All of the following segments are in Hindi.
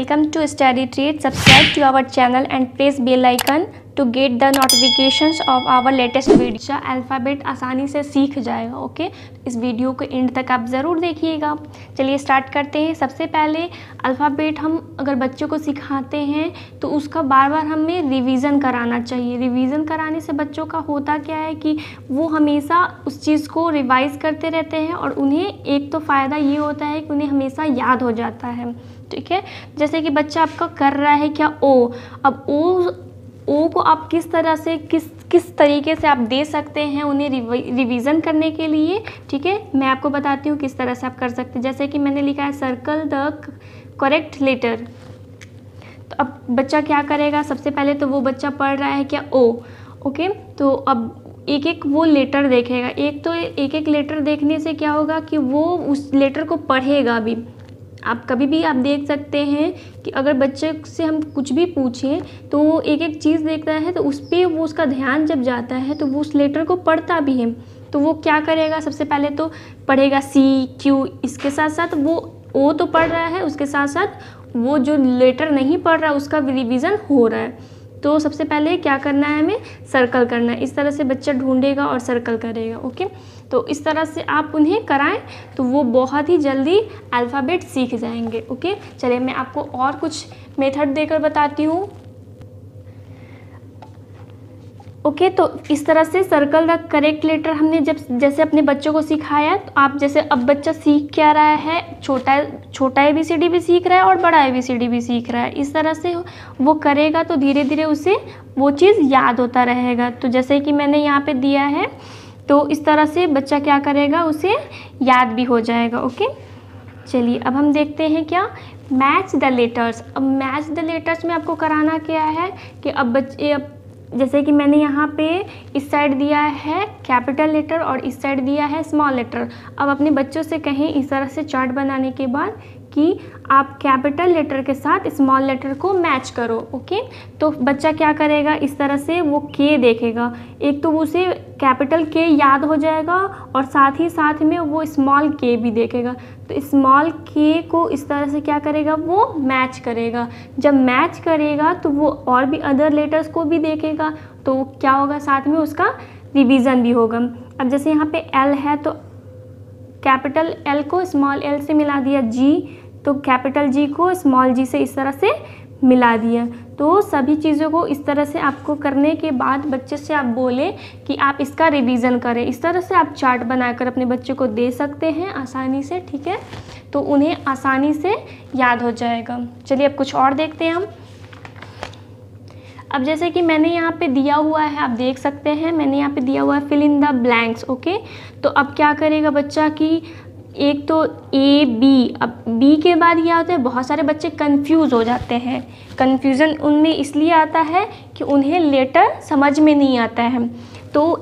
Welcome to Study Treat. Subscribe to our channel and press bell icon to get the notifications of our latest video. Alphabet आसानी से सीख जाएगा। ओके, इस वीडियो को एंड तक आप ज़रूर देखिएगा। चलिए स्टार्ट करते हैं। सबसे पहले अल्फ़ाबेट हम अगर बच्चों को सिखाते हैं तो उसका बार बार हमें रिवीजन कराना चाहिए। रिवीजन कराने से बच्चों का होता क्या है कि वो हमेशा उस चीज़ को रिवाइज़ करते रहते हैं और उन्हें एक तो फ़ायदा ये होता है कि उन्हें हमेशा याद हो जाता है। ठीक है, जैसे कि बच्चा आपका कर रहा है क्या ओ, अब ओ को आप किस तरह से किस तरीके से आप दे सकते हैं उन्हें रिवीजन करने के लिए। ठीक है, मैं आपको बताती हूँ किस तरह से आप कर सकते हैं। जैसे कि मैंने लिखा है सर्कल द करेक्ट लेटर, तो अब बच्चा क्या करेगा, सबसे पहले तो वो बच्चा पढ़ रहा है क्या ओ। ओके, तो अब एक एक वो लेटर देखेगा। एक एक लेटर देखने से क्या होगा कि वो उस लेटर को पढ़ेगा भी। आप कभी भी आप देख सकते हैं कि अगर बच्चे से हम कुछ भी पूछें तो वो एक एक चीज़ देखता है, तो उस पर वो उसका ध्यान जब जाता है तो वो उस लेटर को पढ़ता भी है। तो वो क्या करेगा, सबसे पहले तो पढ़ेगा सी क्यू, इसके साथ साथ वो ओ तो पढ़ रहा है, उसके साथ साथ वो जो लेटर नहीं पढ़ रहा उसका भी रिवीजन हो रहा है। तो सबसे पहले क्या करना है, हमें सर्कल करना है। इस तरह से बच्चा ढूंढेगा और सर्कल करेगा। ओके, तो इस तरह से आप उन्हें कराएं तो वो बहुत ही जल्दी अल्फ़ाबेट सीख जाएंगे। ओके, चलिए मैं आपको और कुछ मेथड देकर बताती हूँ। ओके, तो इस तरह से सर्कल द करेक्ट लेटर हमने जैसे अपने बच्चों को सिखाया, तो आप जैसे अब बच्चा सीख क्या रहा है, छोटा ABCD भी सीख रहा है और बड़ा ABCD भी सीख रहा है। इस तरह से वो करेगा तो धीरे धीरे उसे वो चीज़ याद होता रहेगा। तो जैसे कि मैंने यहाँ पे दिया है, तो इस तरह से बच्चा क्या करेगा, उसे याद भी हो जाएगा। ओके, चलिए अब हम देखते हैं क्या, मैच द लेटर्स। अब मैच द लेटर्स में आपको कराना क्या है कि अब जैसे कि मैंने यहाँ पे इस साइड दिया है कैपिटल लेटर और इस साइड दिया है स्मॉल लेटर। अब अपने बच्चों से कहें इस तरह से चार्ट बनाने के बाद कि आप कैपिटल लेटर के साथ स्मॉल लेटर को मैच करो। ओके, तो बच्चा क्या करेगा, इस तरह से वो के देखेगा। एक तो उसे कैपिटल के याद हो जाएगा और साथ ही साथ में वो स्मॉल के भी देखेगा। तो स्मॉल के को इस तरह से क्या करेगा, वो मैच करेगा। जब मैच करेगा तो वो और भी अदर लेटर्स को भी देखेगा, तो क्या होगा, साथ में उसका रिवीजन भी होगा। अब जैसे यहाँ पे एल है तो कैपिटल एल को स्मॉल एल से मिला दिया, जी तो कैपिटल जी को स्मॉल जी से इस तरह से मिला दिया। तो सभी चीज़ों को इस तरह से आपको करने के बाद बच्चे से आप बोले कि आप इसका रिवीजन करें। इस तरह से आप चार्ट बनाकर अपने बच्चे को दे सकते हैं आसानी से। ठीक है, तो उन्हें आसानी से याद हो जाएगा। चलिए अब कुछ और देखते हैं हम। अब जैसे कि मैंने यहाँ पे दिया हुआ है, आप देख सकते हैं मैंने यहाँ पे दिया हुआ है fill in the blanks. Okay, तो अब क्या करेगा बच्चा कि एक तो ए बी, अब बी के बाद क्या होता है, बहुत सारे बच्चे कंफ्यूज हो जाते हैं। कंफ्यूजन उनमें इसलिए आता है कि उन्हें लेटर समझ में नहीं आता है। तो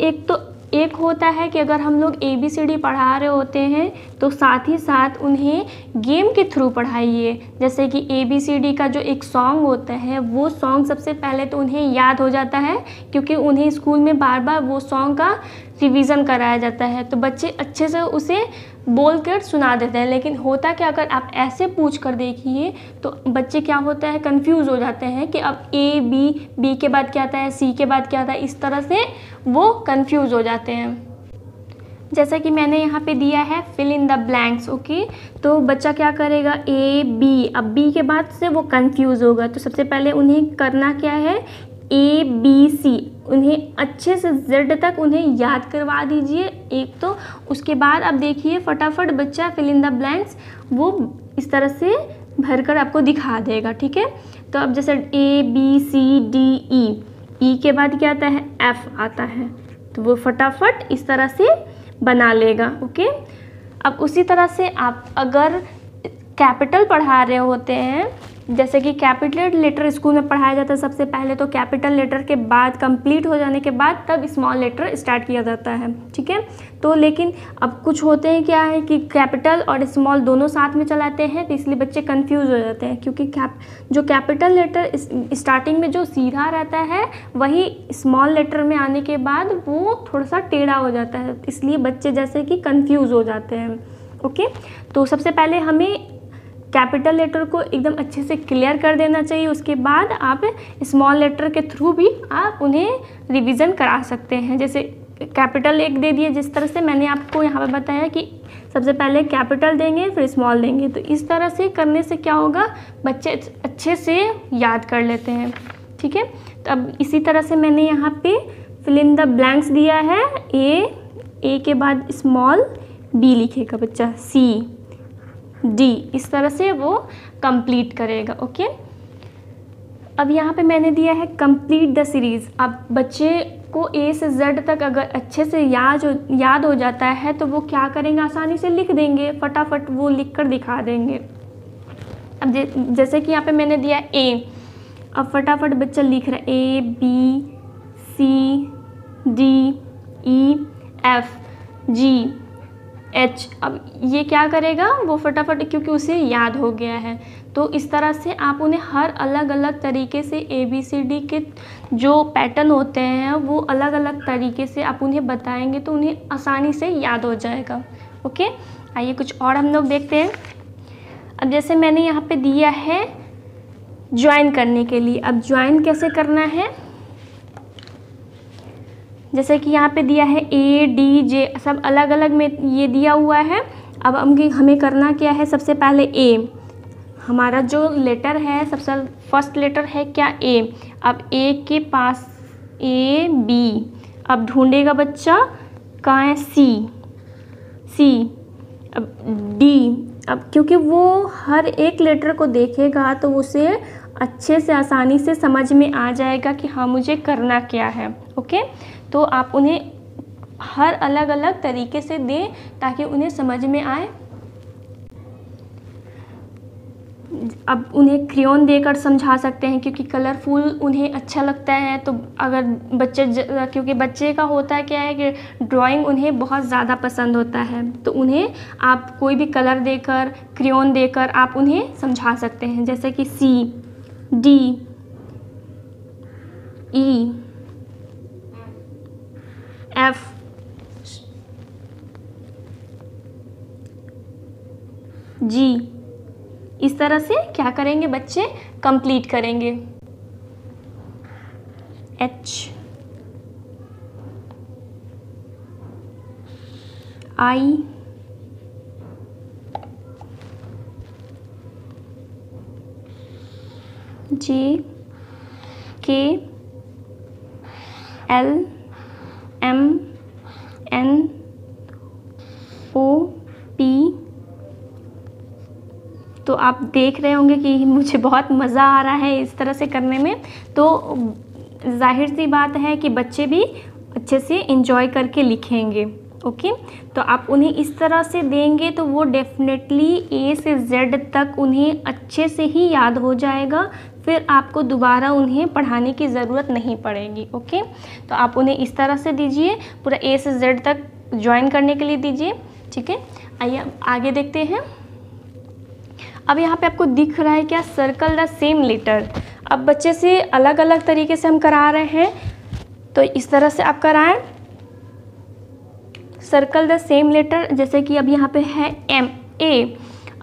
एक होता है कि अगर हम लोग ABCD पढ़ा रहे होते हैं तो साथ ही साथ उन्हें गेम के थ्रू पढ़ाइए। जैसे कि ABCD का जो एक सॉन्ग होता है, वो सॉन्ग सबसे पहले तो उन्हें याद हो जाता है क्योंकि उन्हें स्कूल में बार बार वो सॉन्ग का रिवीजन कराया जाता है, तो बच्चे अच्छे से उसे बोल कर सुना देते हैं। लेकिन होता क्या, अगर आप ऐसे पूछ कर देखिए तो बच्चे क्या होता है, कंफ्यूज हो जाते हैं कि अब ए बी के बाद क्या आता है, सी के बाद क्या आता है, इस तरह से वो कंफ्यूज हो जाते हैं। जैसा कि मैंने यहाँ पे दिया है fill in the blanks. Okay, तो बच्चा क्या करेगा, ए बी, अब बी के बाद से वो कंफ्यूज होगा। तो सबसे पहले उन्हें करना क्या है, ABC, उन्हें अच्छे से Z तक उन्हें याद करवा दीजिए एक तो। उसके बाद अब देखिए फटाफट बच्चा फिल इन द ब्लैंक्स वो इस तरह से भरकर आपको दिखा देगा। ठीक है, तो अब जैसे ABCDE, E के बाद क्या आता है, F आता है, तो वो फटाफट इस तरह से बना लेगा। ओके, अब उसी तरह से आप अगर कैपिटल पढ़ा रहे होते हैं, जैसे कि कैपिटल लेटर स्कूल में पढ़ाया जाता है सबसे पहले, तो कैपिटल लेटर के बाद कंप्लीट हो जाने के बाद तब स्मॉल लेटर स्टार्ट किया जाता है। ठीक है, तो लेकिन अब कुछ होते हैं क्या है कि कैपिटल और स्मॉल दोनों साथ में चलाते हैं, तो इसलिए बच्चे कंफ्यूज हो जाते हैं क्योंकि जो कैपिटल लेटर स्टार्टिंग में जो सीधा रहता है वही स्मॉल लेटर में आने के बाद वो थोड़ा सा टेढ़ा हो जाता है, इसलिए बच्चे जैसे कि कंफ्यूज हो जाते हैं। ओके, तो सबसे पहले हमें कैपिटल लेटर को एकदम अच्छे से क्लियर कर देना चाहिए। उसके बाद आप स्मॉल लेटर के थ्रू भी आप उन्हें रिवीजन करा सकते हैं। जैसे कैपिटल एक दे दिए, जिस तरह से मैंने आपको यहाँ पे बताया कि सबसे पहले कैपिटल देंगे फिर स्मॉल देंगे, तो इस तरह से करने से क्या होगा, बच्चे अच्छे से याद कर लेते हैं। ठीक है, तो अब इसी तरह से मैंने यहाँ पे फिल इन द ब्लैंक्स दिया है। ए के बाद स्मॉल बी लिखेगा बच्चा, सी डी, इस तरह से वो कंप्लीट करेगा। ओके, अब यहाँ पे मैंने दिया है कंप्लीट द सीरीज़। अब बच्चे को ए से जेड तक अगर अच्छे से याद हो जाता है तो वो क्या करेंगे, आसानी से लिख देंगे, फटाफट वो लिख कर दिखा देंगे। अब जैसे कि यहाँ पे मैंने दिया ए, अब फटाफट बच्चा लिख रहा है A B C D E F G H. अब ये क्या करेगा, वो फटाफट, क्योंकि उसे याद हो गया है। तो इस तरह से आप उन्हें हर अलग अलग तरीके से ABCD के जो पैटर्न होते हैं वो अलग अलग तरीके से आप उन्हें बताएंगे तो उन्हें आसानी से याद हो जाएगा। ओके, आइए कुछ और हम लोग देखते हैं। अब जैसे मैंने यहाँ पे दिया है ज्वाइन करने के लिए, अब ज्वाइन कैसे करना है, जैसे कि यहाँ पे दिया है A D J, सब अलग अलग में ये दिया हुआ है। अब हमें करना क्या है, सबसे पहले A, हमारा जो लेटर है सबसे फर्स्ट लेटर है क्या, A। अब A के पास A B, अब ढूंढेगा बच्चा कहाँ है, C। अब D, अब क्योंकि वो हर एक लेटर को देखेगा तो उसे अच्छे से आसानी से समझ में आ जाएगा कि हाँ मुझे करना क्या है। ओके, तो आप उन्हें हर अलग अलग तरीके से दें ताकि उन्हें समझ में आए। अब उन्हें क्रेयॉन देकर समझा सकते हैं क्योंकि कलरफुल उन्हें अच्छा लगता है। तो अगर बच्चे क्योंकि बच्चे का होता है क्या है कि ड्राइंग उन्हें बहुत ज़्यादा पसंद होता है, तो उन्हें आप कोई भी कलर देकर, क्रेयॉन देकर आप उन्हें समझा सकते हैं। जैसे कि C D E F G, इस तरह से क्या करेंगे बच्चे, कंप्लीट करेंगे। H I J K L M N O P। तो आप देख रहे होंगे कि मुझे बहुत मज़ा आ रहा है इस तरह से करने में। तो जाहिर सी बात है कि बच्चे भी अच्छे से एंजॉय करके लिखेंगे। ओके, तो आप उन्हें इस तरह से देंगे तो वो डेफिनेटली A से Z तक उन्हें अच्छे से ही याद हो जाएगा, फिर आपको दोबारा उन्हें पढ़ाने की ज़रूरत नहीं पड़ेगी। ओके, तो आप उन्हें इस तरह से दीजिए, पूरा A से Z तक ज्वाइन करने के लिए दीजिए। ठीक है, आइए आगे देखते हैं। अब यहाँ पे आपको दिख रहा है क्या, सर्कल द सेम लेटर। अब बच्चे से अलग अलग तरीके से हम करा रहे हैं, तो इस तरह से आप कराएं, सर्कल द सेम लेटर। जैसे कि अब यहाँ पे है A,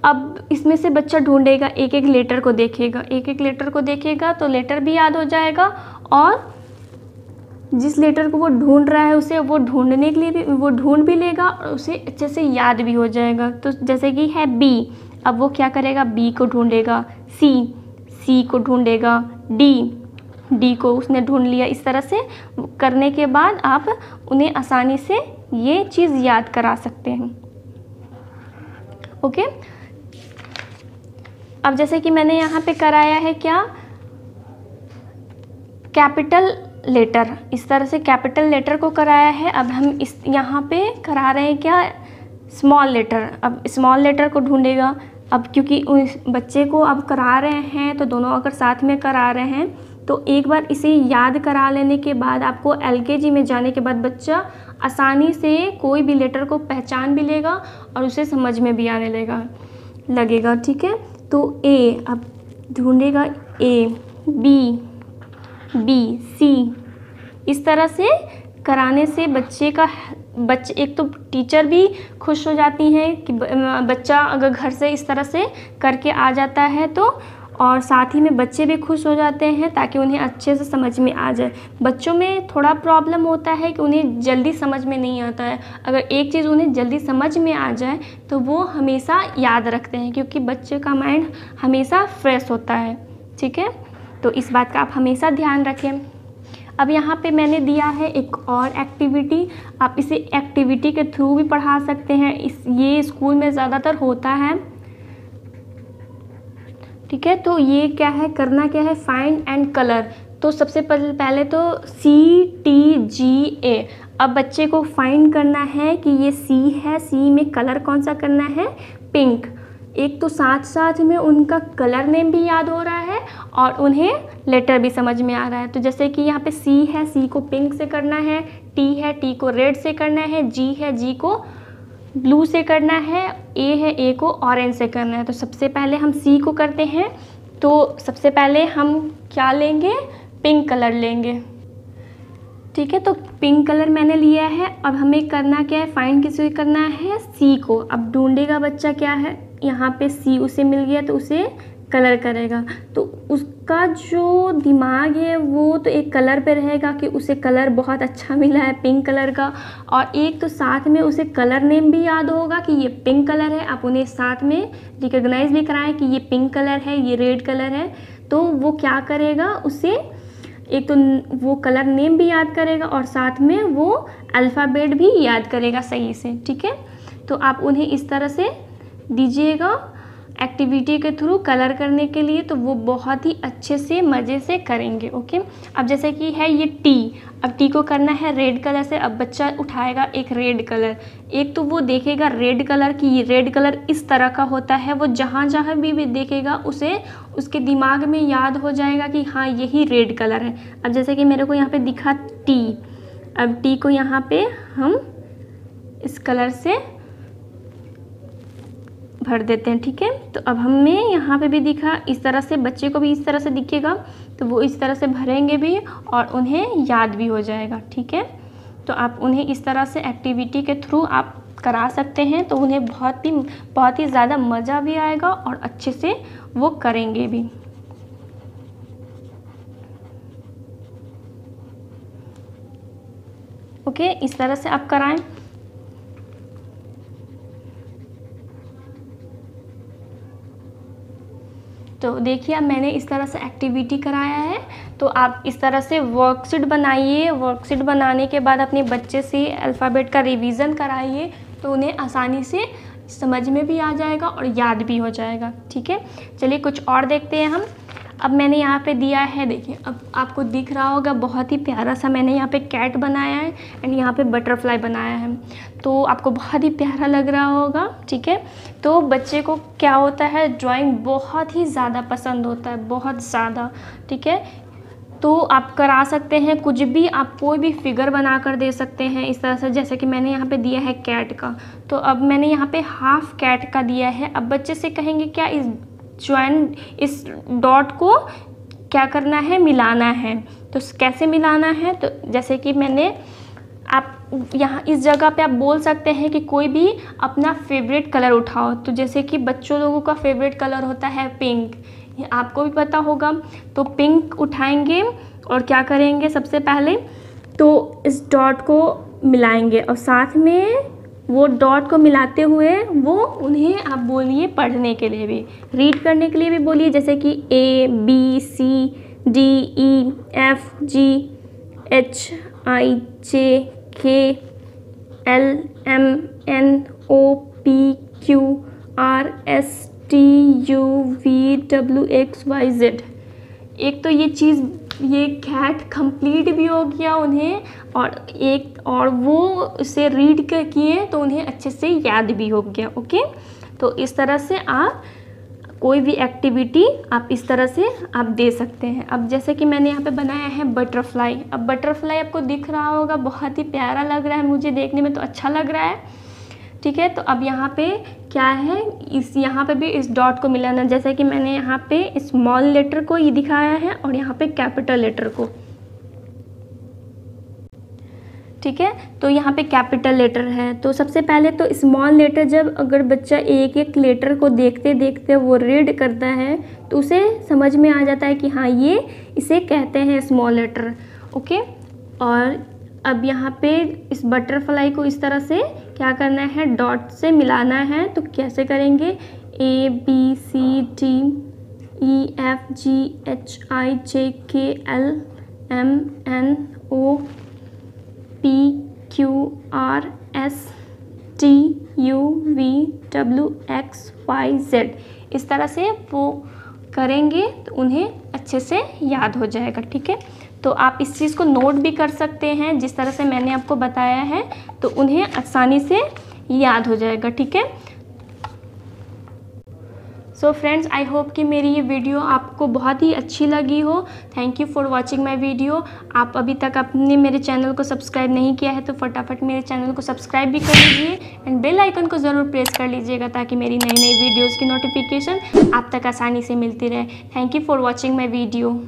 अब इसमें से बच्चा ढूंढेगा, एक एक लेटर को देखेगा, एक एक लेटर को देखेगा तो लेटर भी याद हो जाएगा, और जिस लेटर को वो ढूंढ रहा है उसे वो ढूंढने के लिए भी वो ढूंढ भी लेगा और उसे अच्छे से याद भी हो जाएगा। तो जैसे कि है B, अब वो क्या करेगा, B को ढूंढेगा, C को ढूंढेगा, D को उसने ढूंढ लिया। इस तरह से करने के बाद आप उन्हें आसानी से ये चीज़ याद करा सकते हैं। ओके, अब जैसे कि मैंने यहाँ पे कराया है क्या, कैपिटल लेटर, इस तरह से कैपिटल लेटर को कराया है। अब हम इस यहाँ पे करा रहे हैं क्या, स्मॉल लेटर। अब स्मॉल लेटर को ढूंढेगा। अब क्योंकि उस बच्चे को अब करा रहे हैं तो दोनों अगर साथ में करा रहे हैं तो एक बार इसे याद करा लेने के बाद आपको LKG में जाने के बाद बच्चा आसानी से कोई भी लेटर को पहचान भी लेगा और उसे समझ में भी आने लगेगा। ठीक है, तो A, अब ढूंढेगा A, B C, इस तरह से कराने से बच्चे का बच्चे, एक तो टीचर भी खुश हो जाती हैं कि बच्चा अगर घर से इस तरह से करके आ जाता है तो, और साथ ही में बच्चे भी खुश हो जाते हैं ताकि उन्हें अच्छे से समझ में आ जाए। बच्चों में थोड़ा प्रॉब्लम होता है कि उन्हें जल्दी समझ में नहीं आता है। अगर एक चीज़ उन्हें जल्दी समझ में आ जाए तो वो हमेशा याद रखते हैं, क्योंकि बच्चे का माइंड हमेशा फ्रेश होता है। ठीक है, तो इस बात का आप हमेशा ध्यान रखें। अब यहाँ पे मैंने दिया है एक और एक्टिविटी, आप इसे एक्टिविटी के थ्रू भी पढ़ा सकते हैं। ये स्कूल में ज़्यादातर होता है। ठीक है, तो ये क्या है, करना क्या है, फाइंड एंड कलर। तो सबसे पहले तो CTGA। अब बच्चे को फाइंड करना है कि ये C है, C में कलर कौन सा करना है, पिंक। एक तो साथ साथ में उनका कलर नेम भी याद हो रहा है और उन्हें लेटर भी समझ में आ रहा है। तो जैसे कि यहाँ पे C है, C को पिंक से करना है, T है, T को रेड से करना है, G है, G को ब्लू से करना है, A है, A को ऑरेंज से करना है। तो सबसे पहले हम C को करते हैं। तो सबसे पहले हम क्या लेंगे, पिंक कलर लेंगे। ठीक है, तो पिंक कलर मैंने लिया है। अब हमें करना क्या है, फाइंड किसे करना है, C को। अब ढूंढेगा बच्चा क्या है, यहाँ पे C उसे मिल गया तो उसे कलर करेगा। तो उसका जो दिमाग है वो तो एक कलर पे रहेगा कि उसे कलर बहुत अच्छा मिला है पिंक कलर का, और एक तो साथ में उसे कलर नेम भी याद होगा कि ये पिंक कलर है। आप उन्हें साथ में रिकॉग्नाइज भी कराएं कि ये पिंक कलर है, ये रेड कलर है। तो वो क्या करेगा, उसे एक तो वो कलर नेम भी याद करेगा और साथ में वो अल्फ़ाबेट भी याद करेगा सही से। ठीक है, तो आप उन्हें इस तरह से दीजिएगा एक्टिविटी के थ्रू कलर करने के लिए, तो वो बहुत ही अच्छे से मज़े से करेंगे। ओके, अब जैसे कि है ये टी, अब टी को करना है रेड कलर से। अब बच्चा उठाएगा एक रेड कलर, एक तो वो देखेगा रेड कलर कि ये रेड कलर इस तरह का होता है। वो जहाँ जहाँ भी देखेगा उसे उसके दिमाग में याद हो जाएगा कि हाँ यही रेड कलर है। अब जैसे कि मेरे को यहाँ पे दिखा टी, अब टी को यहाँ पे हम इस कलर से भर देते हैं। ठीक है, तो अब हमें यहाँ पे भी दिखा, इस तरह से बच्चे को भी इस तरह से दिखेगा तो वो इस तरह से भरेंगे भी और उन्हें याद भी हो जाएगा। ठीक है, तो आप उन्हें इस तरह से एक्टिविटी के थ्रू आप करा सकते हैं, तो उन्हें बहुत ही ज़्यादा मज़ा भी आएगा और अच्छे से वो करेंगे भी। ओके, इस तरह से आप कराएं। तो देखिए अब मैंने इस तरह से एक्टिविटी कराया है, तो आप इस तरह से वर्कशीट बनाइए। वर्कशीट बनाने के बाद अपने बच्चे से अल्फ़ाबेट का रिवीजन कराइए, तो उन्हें आसानी से समझ में भी आ जाएगा और याद भी हो जाएगा। ठीक है, चलिए कुछ और देखते हैं हम। अब मैंने यहाँ पे दिया है, देखिए अब आपको दिख रहा होगा बहुत ही प्यारा सा मैंने यहाँ पे कैट बनाया है एंड यहाँ पे बटरफ्लाई बनाया है, तो आपको बहुत ही प्यारा लग रहा होगा। ठीक है, तो बच्चे को क्या होता है, ड्राइंग बहुत ही ज़्यादा पसंद होता है, बहुत ज़्यादा। ठीक है, तो आप करा सकते हैं कुछ भी, आप कोई भी फिगर बना कर दे सकते हैं इस तरह से। जैसे कि मैंने यहाँ पे दिया है कैट का, तो अब मैंने यहाँ पे हाफ कैट का दिया है। अब बच्चे से कहेंगे क्या, इस डॉट को क्या करना है, मिलाना है। तो कैसे मिलाना है, तो जैसे कि मैंने, आप यहाँ इस जगह पे आप बोल सकते हैं कि कोई भी अपना फेवरेट कलर उठाओ। तो जैसे कि बच्चों लोगों का फेवरेट कलर होता है पिंक, ये आपको भी पता होगा। तो पिंक उठाएंगे और क्या करेंगे, सबसे पहले तो इस डॉट को मिलाएंगे और साथ में वो डॉट को मिलाते हुए वो उन्हें आप बोलिए पढ़ने के लिए भी, रीड करने के लिए भी बोलिए। जैसे कि ABCDEFGHIJKLMNOPQRSTUVWXYZ। एक तो ये चीज़, ये कैट कंप्लीट भी हो गया उन्हें, और वो उसे रीड किए तो उन्हें अच्छे से याद भी हो गया। ओके, तो इस तरह से आप कोई भी एक्टिविटी आप इस तरह से आप दे सकते हैं। अब जैसे कि मैंने यहाँ पे बनाया है बटरफ्लाई। अब बटरफ्लाई आपको दिख रहा होगा, बहुत ही प्यारा लग रहा है, मुझे देखने में तो अच्छा लग रहा है। ठीक है, तो अब यहाँ पे क्या है, यहाँ पे भी इस डॉट को मिलाना। जैसे कि मैंने यहाँ पे स्मॉल लेटर को ये दिखाया है और यहाँ पे कैपिटल लेटर को। ठीक है। तो यहाँ पे कैपिटल लेटर है, तो सबसे पहले तो स्मॉल लेटर जब अगर बच्चा एक एक लेटर को देखते देखते वो रीड करता है तो उसे समझ में आ जाता है कि हाँ ये इसे कहते हैं स्मॉल लेटर। ओके, और अब यहाँ पे इस बटरफ्लाई को इस तरह से क्या करना है, डॉट से मिलाना है। तो कैसे करेंगे, ABCDEFGHIJKLMNOPQRSTUVWXYZ, इस तरह से वो करेंगे तो उन्हें अच्छे से याद हो जाएगा। ठीक है, तो आप इस चीज़ को नोट भी कर सकते हैं जिस तरह से मैंने आपको बताया है, तो उन्हें आसानी से याद हो जाएगा। ठीक है। सो फ्रेंड्स, आई होप कि मेरी ये वीडियो आपको बहुत ही अच्छी लगी हो। Thank you for watching my video. आप अभी तक आपने मेरे चैनल को सब्सक्राइब नहीं किया है तो फटाफट मेरे चैनल को सब्सक्राइब भी कर लीजिए एंड बेल आइकन को ज़रूर प्रेस कर लीजिएगा ताकि मेरी नई नई वीडियोज़ की नोटिफिकेशन आप तक आसानी से मिलती रहे। Thank you for watching my video.